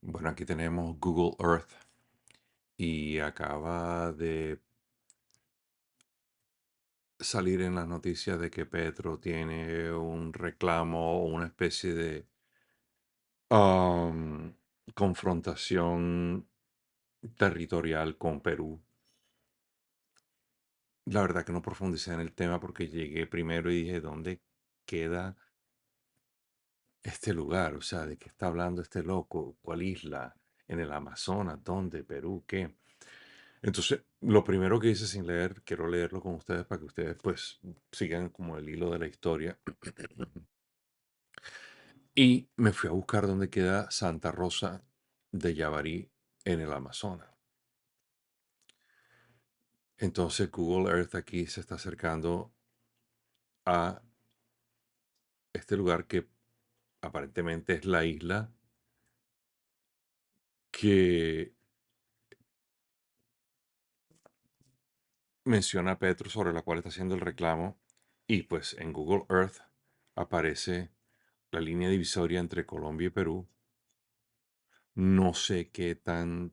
Bueno, aquí tenemos Google Earth y acaba de salir en las noticias de que Petro tiene un reclamo o una especie de am, confrontación territorial con Perú. La verdad que no profundicé en el tema porque llegué primero y dije, ¿dónde queda este lugar? O sea, ¿de qué está hablando este loco? ¿Cuál isla? ¿En el Amazonas? ¿Dónde? ¿Perú? ¿Qué? Entonces, lo primero que hice sin leer, quiero leerlo con ustedes para que ustedes pues sigan como el hilo de la historia. Y me fui a buscar dónde queda Santa Rosa de Yavarí en el Amazonas. Entonces Google Earth aquí se está acercando a este lugar que aparentemente es la isla que menciona Petro, sobre la cual está haciendo el reclamo. Y pues en Google Earth aparece la línea divisoria entre Colombia y Perú. No sé qué tan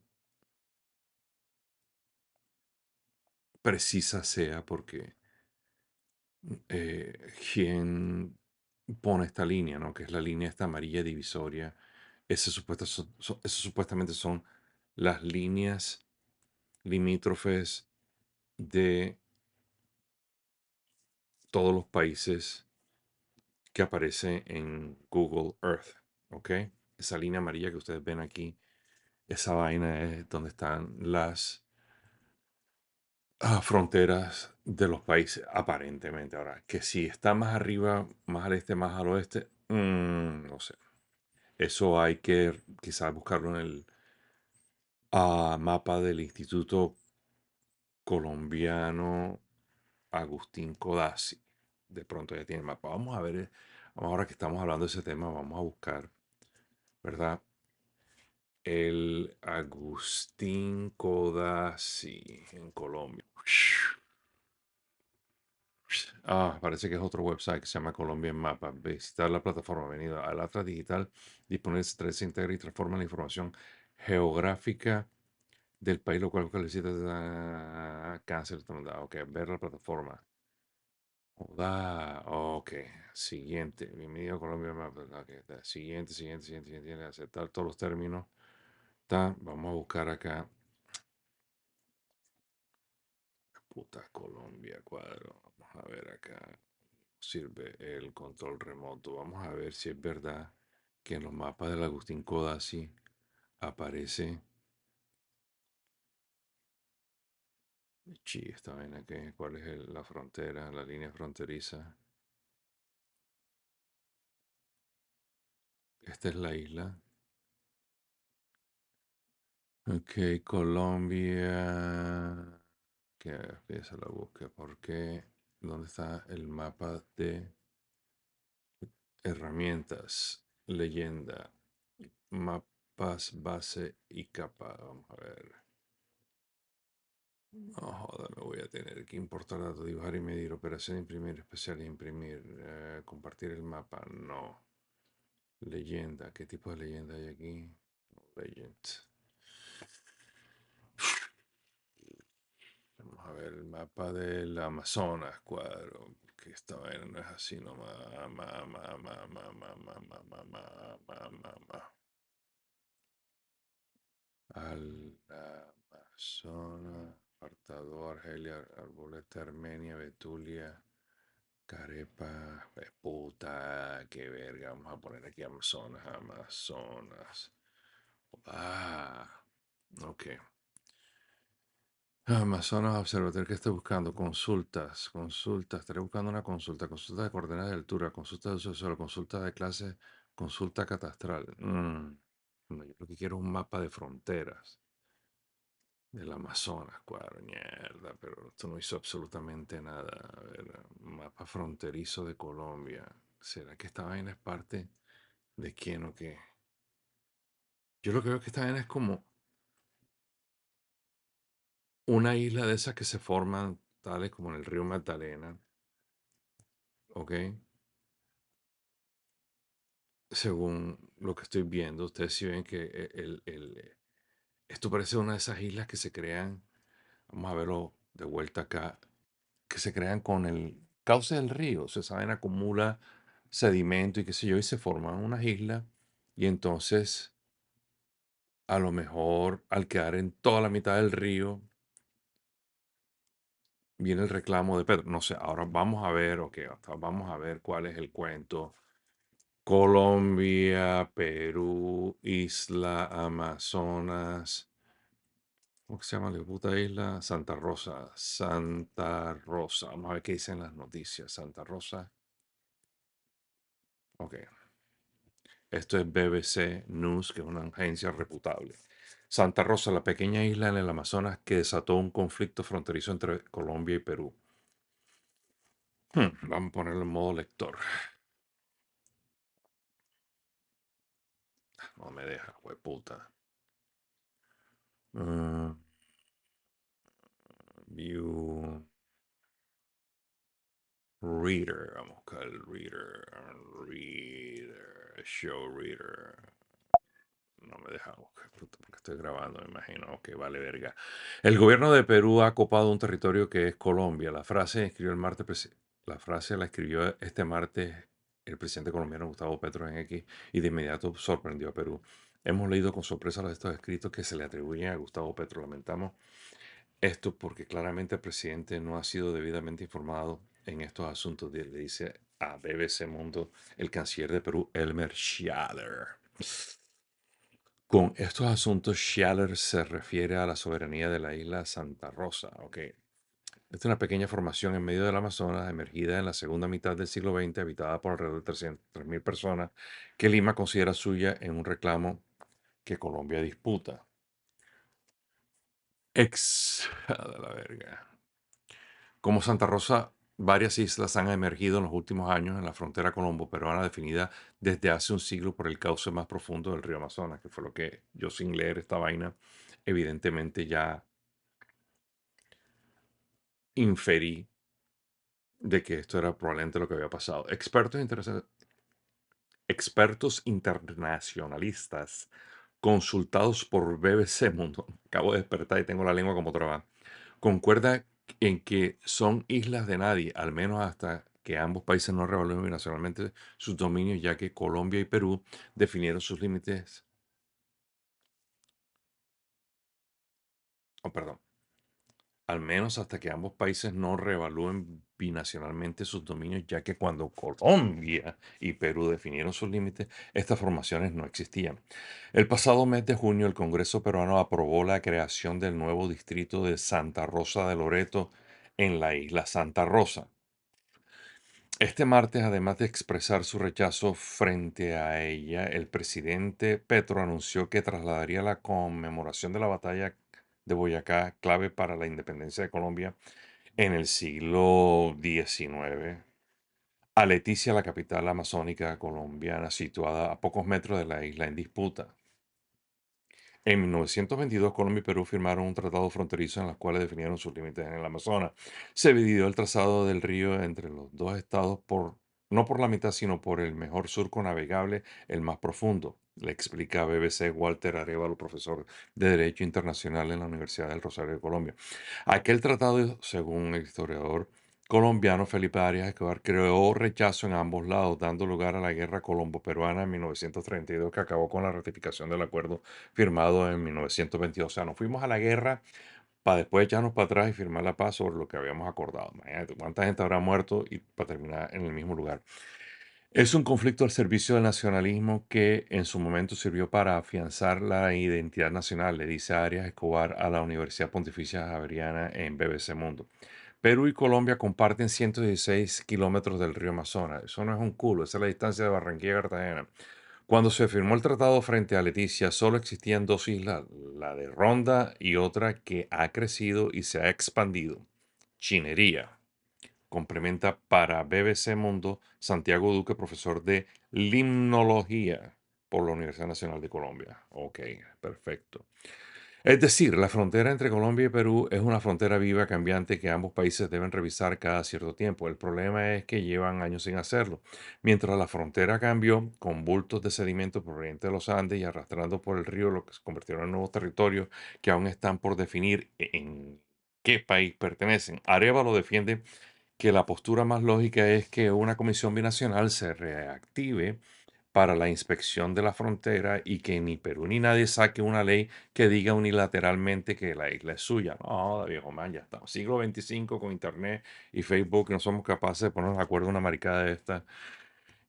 precisa sea porque quién pone esta línea, ¿no? Que es la línea esta amarilla divisoria. Esas supuestamente son las líneas limítrofes de todos los países que aparecen en Google Earth, ¿ok? Esa línea amarilla que ustedes ven aquí, esa vaina es donde están las fronteras de los países, aparentemente. Ahora, que si está más arriba, más al este, más al oeste, no sé. Eso hay que quizás buscarlo en el mapa del Instituto Colombiano Agustín Codazzi. De pronto ya tiene el mapa. Vamos a ver, ahora que estamos hablando de ese tema, vamos a buscar, ¿verdad? El Agustín Codazzi en Colombia. Parece que es otro website que se llama Colombian Mapa. Visitar la plataforma. Venido al Atlas Digital. Disponible se integra y transforma la información geográfica del país, lo cual necesita cáncer. Ok, ver la plataforma. Ok, siguiente. Bienvenido a Colombia Mapa. Ok, siguiente. Aceptar todos los términos. Vamos a buscar acá. Puta Colombia, cuadro. Vamos a ver acá. Sirve el control remoto. Vamos a ver si es verdad que en los mapas del Agustín Codazzi aparece. Esta vaina que, ¿cuál es la frontera, la línea fronteriza? Esta es la isla. Ok, Colombia. Que empieza la búsqueda. ¿Por qué? ¿Dónde está el mapa de herramientas? Leyenda. Mapas, base y capa. Vamos a ver. No joda, me voy a tener que importar datos, dibujar y medir, operación, imprimir, especial, imprimir, compartir el mapa, no. Leyenda, ¿qué tipo de leyenda hay aquí? Legend. Vamos a ver el mapa del Amazonas, cuadro, porque esta vaina no es así nomás. Al Amazonas, Apartado, Argelia, Arboleta, Armenia, Betulia. Carepa, puta, qué verga. Vamos a poner aquí Amazonas. Ah, ok. Amazonas Observatorio, ¿qué estoy buscando? Consultas. Estaré buscando una consulta de coordenadas de altura, consulta de uso de suelo, consulta de clase, consulta catastral. No, yo lo que quiero es un mapa de fronteras del Amazonas, cuadro, mierda, pero esto no hizo absolutamente nada. A ver, mapa fronterizo de Colombia. ¿Será que esta vaina es parte de quién o qué? Yo lo que veo es que esta vaina es como una isla de esas que se forman, tales como en el río Magdalena, ¿ok? según lo que estoy viendo, ustedes sí ven que esto parece una de esas islas que se crean, vamos a verlo de vuelta acá, que se crean con el cauce del río. O sea, esa vaina acumula sedimento y qué sé yo, y se forman unas islas. Y entonces, a lo mejor, al quedar en toda la mitad del río, viene el reclamo de Pedro. No sé, ahora vamos a ver, ok, vamos a ver cuál es el cuento. Colombia, Perú, Isla Amazonas. ¿Cómo que se llama la puta isla? Santa Rosa. Santa Rosa. Vamos a ver qué dicen las noticias. Santa Rosa. Ok. Esto es BBC News, que es una agencia reputable. Santa Rosa, la pequeña isla en el Amazonas que desató un conflicto fronterizo entre Colombia y Perú. Vamos a ponerlo en modo lector. No me deja, hueputa. Uh, view Reader. Vamos a buscar el Reader. Reader. Show Reader. No me deja buscar, puta, porque estoy grabando, me imagino. Ok, vale, verga. El gobierno de Perú ha ocupado un territorio que es Colombia. La frase la escribió este martes el presidente colombiano Gustavo Petro en X y de inmediato sorprendió a Perú. Hemos leído con sorpresa los estos escritos que se le atribuyen a Gustavo Petro. Lamentamos esto porque claramente el presidente no ha sido debidamente informado en estos asuntos, le dice a BBC Mundo el canciller de Perú, Elmer Schaller. Con estos asuntos, Schaller se refiere a la soberanía de la isla Santa Rosa. Ok. Esta es una pequeña formación en medio del Amazonas, emergida en la segunda mitad del siglo XX, habitada por alrededor de 300.000 personas, que Lima considera suya en un reclamo que Colombia disputa. De la verga. Como Santa Rosa, varias islas han emergido en los últimos años en la frontera colombo-peruana, definida desde hace un siglo por el cauce más profundo del río Amazonas, que fue lo que yo, sin leer esta vaina, evidentemente ya inferí de que esto era probablemente lo que había pasado. Expertos internacionalistas consultados por BBC Mundo, acabo de despertar y tengo la lengua como traba, concuerda en que son islas de nadie, al menos hasta que ambos países no revalúen binacionalmente sus dominios, ya que Colombia y Perú definieron sus límites, oh, perdón, al menos hasta que ambos países no revalúen binacionalmente sus dominios, ya que cuando Colombia y Perú definieron sus límites, estas formaciones no existían. El pasado mes de junio, el Congreso peruano aprobó la creación del nuevo distrito de Santa Rosa de Loreto en la isla Santa Rosa. Este martes, además de expresar su rechazo frente a ella, el presidente Petro anunció que trasladaría la conmemoración de la batalla de Boyacá, clave para la independencia de Colombia en el siglo XIX, a Leticia, la capital amazónica colombiana, situada a pocos metros de la isla en disputa. En 1922, Colombia y Perú firmaron un tratado fronterizo en el cual definieron sus límites en el Amazonas. Se dividió el trazado del río entre los dos estados no por la mitad, sino por el mejor surco navegable, el más profundo, le explica a BBC Walter Arevalo, profesor de Derecho Internacional en la Universidad del Rosario de Colombia. Aquel tratado, según el historiador colombiano Felipe Arias Escobar, creó rechazo en ambos lados, dando lugar a la guerra colombo-peruana en 1932, que acabó con la ratificación del acuerdo firmado en 1922. O sea, nos fuimos a la guerra para después echarnos para atrás y firmar la paz sobre lo que habíamos acordado. Imagínate cuánta gente habrá muerto y para terminar en el mismo lugar. Es un conflicto al servicio del nacionalismo que en su momento sirvió para afianzar la identidad nacional, le dice Arias Escobar a la Universidad Pontificia Javeriana en BBC Mundo. Perú y Colombia comparten 116 kilómetros del río Amazonas. Eso no es un culo, esa es la distancia de Barranquilla a Cartagena. Cuando se firmó el tratado frente a Leticia, solo existían dos islas, la de Ronda y otra que ha crecido y se ha expandido, Chinería. Complementa para BBC Mundo Santiago Duque, profesor de limnología por la Universidad Nacional de Colombia. Ok, perfecto. Es decir, la frontera entre Colombia y Perú es una frontera viva, cambiante, que ambos países deben revisar cada cierto tiempo. El problema es que llevan años sin hacerlo. Mientras la frontera cambió con bultos de sedimento por oriente de los Andes y arrastrando por el río, lo que se convirtieron en nuevos territorios que aún están por definir en qué país pertenecen. Arevalo defiende que la postura más lógica es que una comisión binacional se reactive para la inspección de la frontera y que ni Perú ni nadie saque una ley que diga unilateralmente que la isla es suya. No, joda, viejo man, ya estamos. Siglo XXV con Internet y Facebook, no somos capaces de ponernos de acuerdo en una maricada de esta.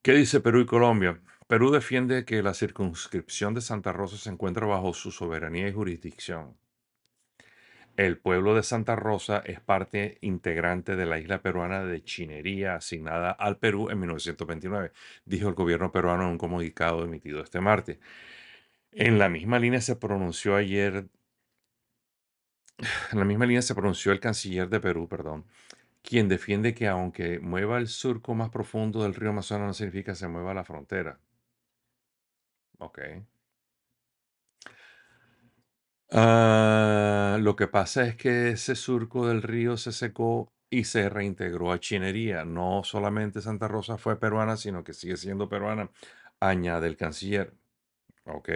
¿Qué dice Perú y Colombia? Perú defiende que la circunscripción de Santa Rosa se encuentra bajo su soberanía y jurisdicción. El pueblo de Santa Rosa es parte integrante de la isla peruana de Chinería, asignada al Perú en 1929, dijo el gobierno peruano en un comunicado emitido este martes. En la misma línea se pronunció ayer, en la misma línea se pronunció el canciller de Perú, perdón, quien defiende que aunque mueva el surco más profundo del río Amazonas no significa que se mueva la frontera. Ok. Lo que pasa es que ese surco del río se secó y se reintegró a Chinería. No solamente Santa Rosa fue peruana, sino que sigue siendo peruana, añade el canciller. Ok.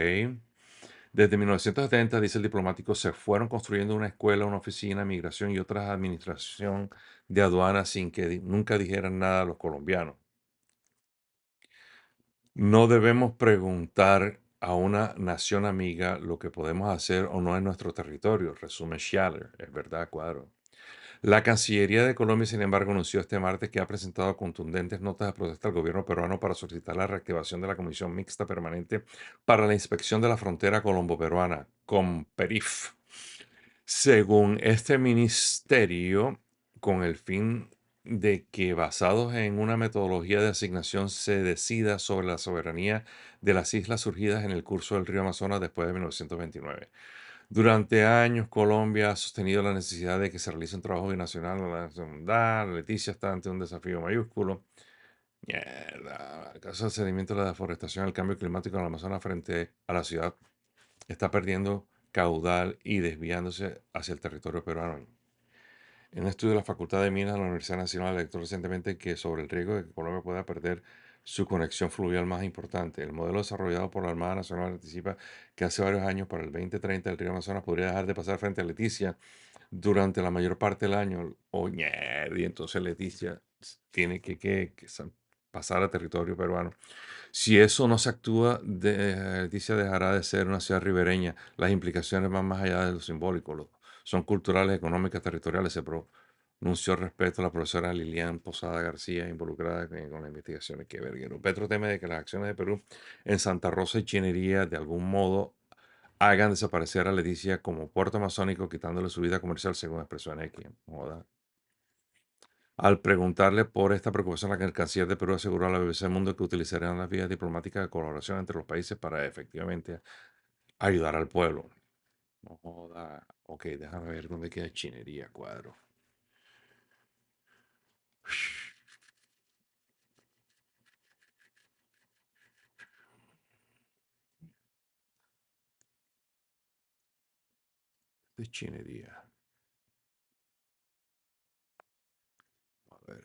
Desde 1970, dice el diplomático, se fueron construyendo una escuela, una oficina, migración y otra administración de aduanas sin que nunca dijeran nada a los colombianos. No debemos preguntar a una nación amiga lo que podemos hacer o no en nuestro territorio, resume Schaller. Es verdad, Cuadro. La Cancillería de Colombia, sin embargo, anunció este martes que ha presentado contundentes notas de protesta al gobierno peruano para solicitar la reactivación de la Comisión Mixta Permanente para la Inspección de la Frontera Colombo-Peruana, COMPERIF. Según este ministerio, con el fin de que basados en una metodología de asignación se decida sobre la soberanía de las islas surgidas en el curso del río Amazonas después de 1929. Durante años, Colombia ha sostenido la necesidad de que se realice un trabajo binacional en la nación mundial. Leticia está ante un desafío mayúsculo. Mierda. El caso del sedimento de la deforestación, el cambio climático en el Amazonas frente a la ciudad está perdiendo caudal y desviándose hacia el territorio peruano. En un estudio de la Facultad de Minas de la Universidad Nacional alertó recientemente que sobre el riesgo de que Colombia pueda perder su conexión fluvial más importante. El modelo desarrollado por la Armada Nacional anticipa que hace varios años, para el 2030, el río Amazonas podría dejar de pasar frente a Leticia durante la mayor parte del año. Y entonces Leticia tiene que pasar a territorio peruano. Si eso no se actúa, Leticia dejará de ser una ciudad ribereña. Las implicaciones van más allá de lo simbólico, son culturales, económicas, territoriales. Se pronunció al respecto la profesora Lilian Posada García, involucrada con las investigaciones. Qué verguero. Petro teme de que las acciones de Perú en Santa Rosa y Chinería de algún modo hagan desaparecer a Leticia como puerto amazónico, quitándole su vida comercial, según expresó en X. Joda. Al preguntarle por esta preocupación, el canciller de Perú aseguró a la BBC Mundo que utilizarán las vías diplomáticas de colaboración entre los países para efectivamente ayudar al pueblo. No joda. Ok, déjame ver dónde queda Chinería, Cuadro. De Chinería. A ver.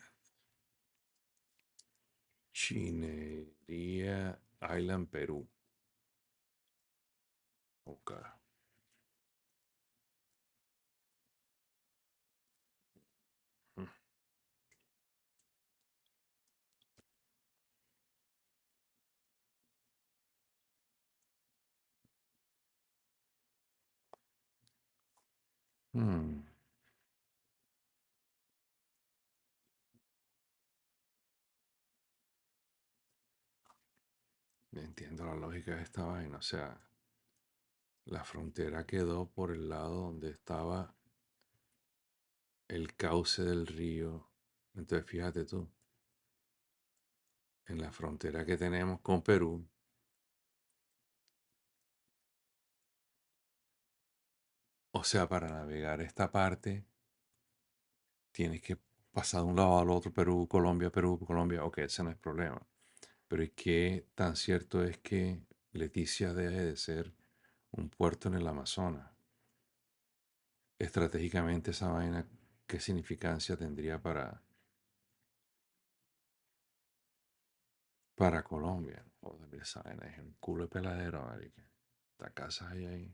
Chinería Island, Perú. Ok. Hmm, entiendo la lógica de esta vaina. O sea, la frontera quedó por el lado donde estaba el cauce del río. Entonces, fíjate tú, en la frontera que tenemos con Perú, o sea, para navegar esta parte, tienes que pasar de un lado al otro, Perú, Colombia. Ok, ese no es problema. Pero es que tan cierto es que Leticia deje de ser un puerto en el Amazonas. estratégicamente esa vaina, ¿qué significancia tendría para Colombia? Joder, esa vaina es un culo de peladero, marica. Las casas ahí.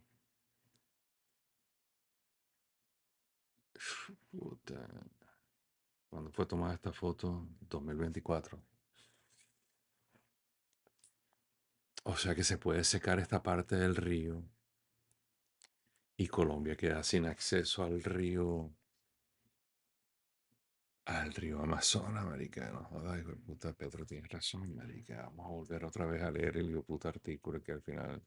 Puta. Cuando fue tomada esta foto, 2024. O sea que se puede secar esta parte del río y Colombia queda sin acceso al río Amazonas, marica. No jodas, hijo de puta, Petro tiene razón, marica. Vamos a volver otra vez a leer el hijo de puta artículo que al final.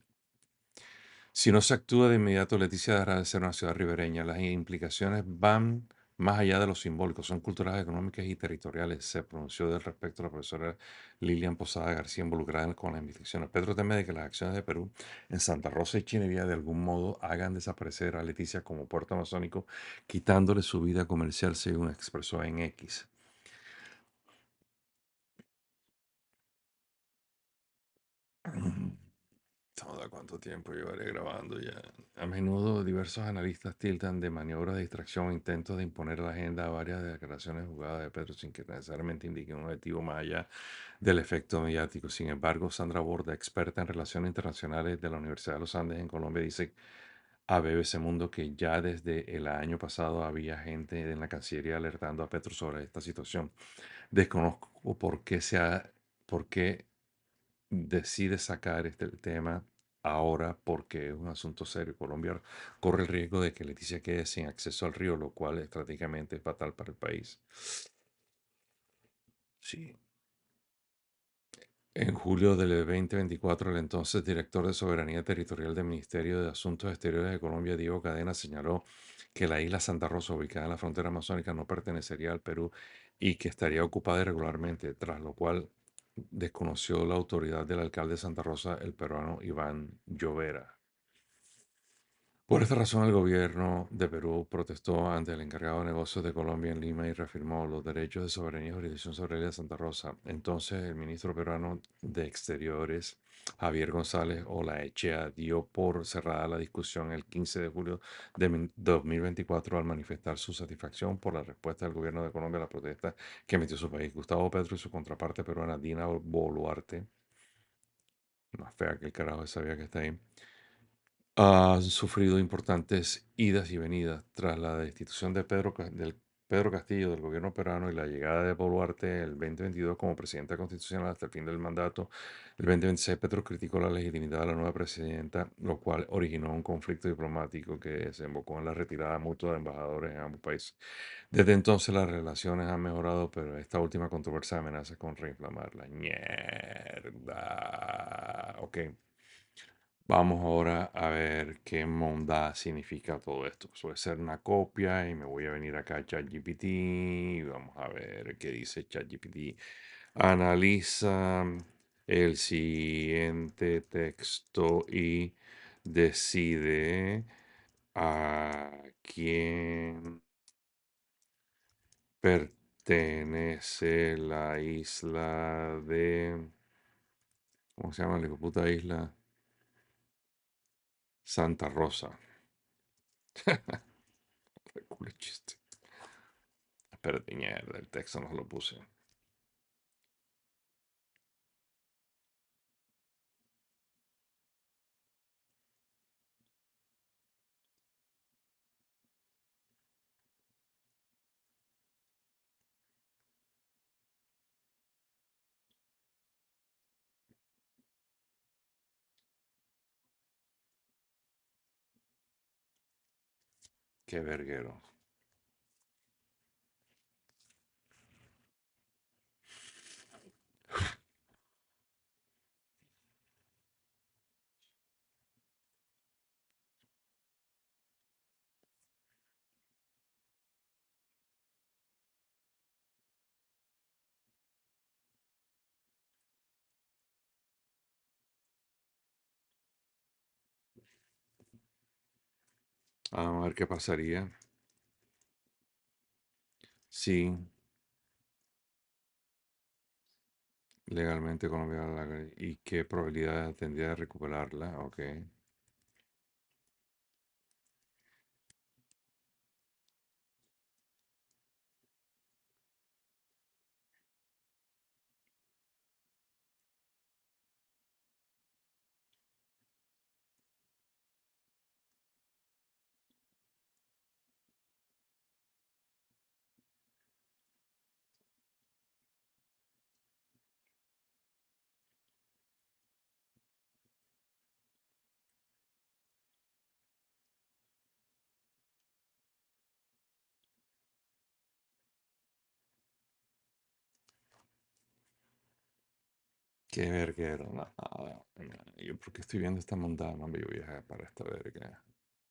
Si no se actúa de inmediato, Leticia dejará de ser una ciudad ribereña. Las implicaciones van más allá de lo simbólico, son culturales, económicas y territoriales. Se pronunció del respecto la profesora Lilian Posada García, involucrada con las investigaciones. Petro teme de que las acciones de Perú en Santa Rosa y Chinería de algún modo hagan desaparecer a Leticia como puerto amazónico, quitándole su vida comercial, según expresó en X. Joda, ¿cuánto tiempo llevaré grabando ya? A menudo diversos analistas tildan de maniobras de distracción o intentos de imponer la agenda a varias declaraciones jugadas de Petro sin que necesariamente indiquen un objetivo más allá del efecto mediático. Sin embargo, Sandra Borda, experta en relaciones internacionales de la Universidad de los Andes en Colombia, dice a BBC Mundo que ya desde el año pasado había gente en la Cancillería alertando a Petro sobre esta situación. Desconozco por qué decide sacar este tema ahora porque es un asunto serio. Colombia corre el riesgo de que Leticia quede sin acceso al río, lo cual estratégicamente es fatal para el país. Sí. En julio del 2024, el entonces director de Soberanía Territorial del Ministerio de Asuntos Exteriores de Colombia, Diego Cadena, señaló que la isla Santa Rosa, ubicada en la frontera amazónica, no pertenecería al Perú y que estaría ocupada irregularmente, tras lo cual desconoció la autoridad del alcalde de Santa Rosa, el peruano Iván Llovera. Por esta razón, el gobierno de Perú protestó ante el encargado de negocios de Colombia en Lima y reafirmó los derechos de soberanía y jurisdicción sobre la isla de Santa Rosa. Entonces, el ministro peruano de Exteriores, Javier González Olaechea, dio por cerrada la discusión el 15 de julio de 2024 al manifestar su satisfacción por la respuesta del gobierno de Colombia a la protesta que emitió su país. Gustavo Petro y su contraparte peruana, Dina Boluarte, más fea que el carajo, sabía que está ahí, han sufrido importantes idas y venidas tras la destitución de del Pedro Castillo del gobierno peruano y la llegada de Boluarte el 2022 como presidenta constitucional hasta el fin del mandato. El 2026 Petro criticó la legitimidad de la nueva presidenta, lo cual originó un conflicto diplomático que desembocó en la retirada mutua de embajadores en ambos países. Desde entonces las relaciones han mejorado, pero esta última controversia amenaza con reinflamarla. Mierda. Ok. Vamos ahora a ver qué monda significa todo esto. Suele ser una copia y me voy a venir acá a ChatGPT y vamos a ver qué dice ChatGPT. Analiza el siguiente texto y decide a quién pertenece la isla de... ¿Cómo se llama la hijo de puta isla? Santa Rosa. Qué culo de chiste. Espérate, mierda, el texto no lo puse. Qué verguero. Vamos a ver qué pasaría. Sí, legalmente colombiana y qué probabilidad tendría de recuperarla. Ok. Qué verguero, no, no, no, yo porque estoy viendo esta montada, no, hombre, yo viajar para esta verga.